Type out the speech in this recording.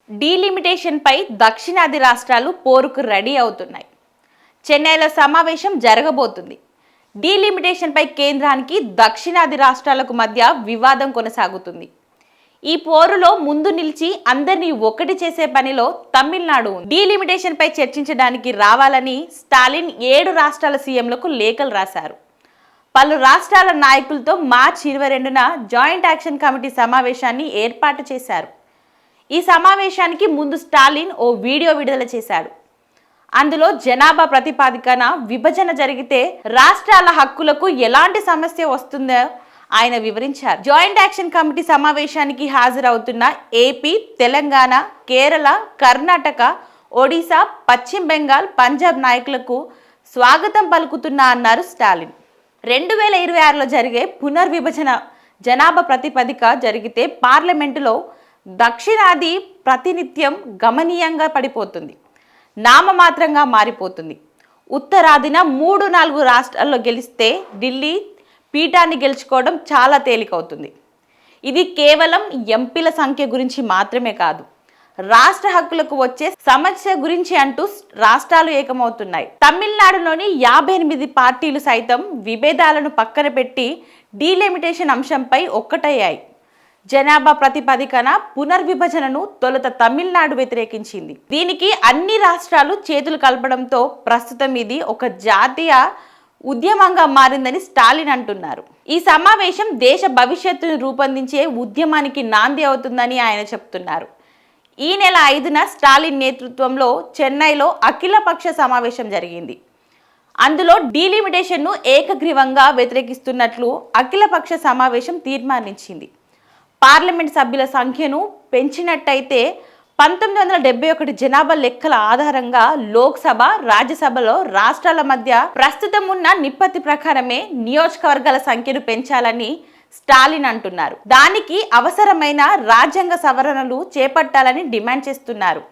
Delimitation పై దక్షిణాది రాష్ట్రాలు పోరుకు రెడీ అవుతున్నాయి. చెన్నైలో సమావేశం జరగబోతుంది. డీలిమిటేషన్ పై కేంద్రానికి దక్షిణాది రాష్ట్రాలకు మధ్య వివాదం కొనసాగుతుంది. ఈ పోరులో ముందు నిలిచి అందరినీ ఒకటి చేసే పనిలో తమిళనాడు ఉంది. డీలిమిటేషన్ పై చర్చించడానికి రావాలని స్టాలిన్ 7 రాష్ట్రాల సీఎంలకు లేఖలు రాశారు. పలు రాష్ట్రాల నాయకులతో మార్చి 22న జాయింట్ యాక్షన్ కమిటీ సమావేశాన్ని ఏర్పాటు చేశారు. ఈ సమావేశానికి ముందు స్టాలిన్ ఓ వీడియో విడుదల చేశాడు. అందులో జనాభా ప్రతిపాదికన విభజన జరిగితే రాష్ట్రాల హక్కులకు ఎలాంటి సమస్య వస్తుందో ఆయన వివరించారు. జాయింట్ యాక్షన్ కమిటీ సమావేశానికి హాజరవుతున్న ఏపీ, తెలంగాణ, కేరళ, కర్ణాటక, ఒడిశా, పశ్చిమ బెంగాల్, పంజాబ్ నాయకులకు స్వాగతం పలుకుతున్నా అన్నారు స్టాలిన్. 2026లో జరిగే పునర్విభజన జనాభా ప్రాతిపదిక జరిగితే పార్లమెంటులో దక్షిణాది ప్రాతినిధ్యం గమనీయంగా పడిపోతుంది, నామమాత్రంగా మారిపోతుంది. ఉత్తరాదిన 3-4 రాష్ట్రాల్లో గెలిస్తే ఢిల్లీ పీఠాన్ని గెలుచుకోవడం చాలా తేలికవుతుంది. ఇది కేవలం ఎంపీల సంఖ్య గురించి మాత్రమే కాదు, రాష్ట్ర హక్కులకు వచ్చే సమస్య గురించి అంటూ రాష్ట్రాలు ఏకమవుతున్నాయి. తమిళనాడులోని 58 పార్టీలు సైతం విభేదాలను పక్కన పెట్టి డీలిమిటేషన్ అంశంపై ఒక్కటయ్యాయి. జనాభా ప్రాతిపదికన పునర్విభజనను తొలుత తమిళనాడు వ్యతిరేకించింది. దీనికి అన్ని రాష్ట్రాలు చేతులు కలపడంతో ప్రస్తుతం ఇది ఒక జాతీయ ఉద్యమంగా మారిందని స్టాలిన్ అంటున్నారు. ఈ సమావేశం దేశ భవిష్యత్తును రూపొందించే ఉద్యమానికి నాంది అవుతుందని ఆయన చెప్తున్నారు. ఈ నెల 5న స్టాలిన్ నేతృత్వంలో చెన్నైలో అఖిలపక్ష సమావేశం జరిగింది. అందులో డీలిమిటేషన్ను ఏకగ్రీవంగా వ్యతిరేకిస్తున్నట్లు అఖిలపక్ష సమావేశం తీర్మానించింది. పార్లమెంట్ సభ్యుల సంఖ్యను పెంచినట్టయితే 1971 జనాభా లెక్కల ఆధారంగా లోక్సభ, రాజ్యసభలో రాష్ట్రాల మధ్య ప్రస్తుతం ఉన్న నిష్పత్తి ప్రకారమే నియోజకవర్గాల సంఖ్యను పెంచాలని స్టాలిన్ అంటున్నారు. దానికి అవసరమైన రాజ్యాంగ సవరణలు చేపట్టాలని డిమాండ్ చేస్తున్నారు.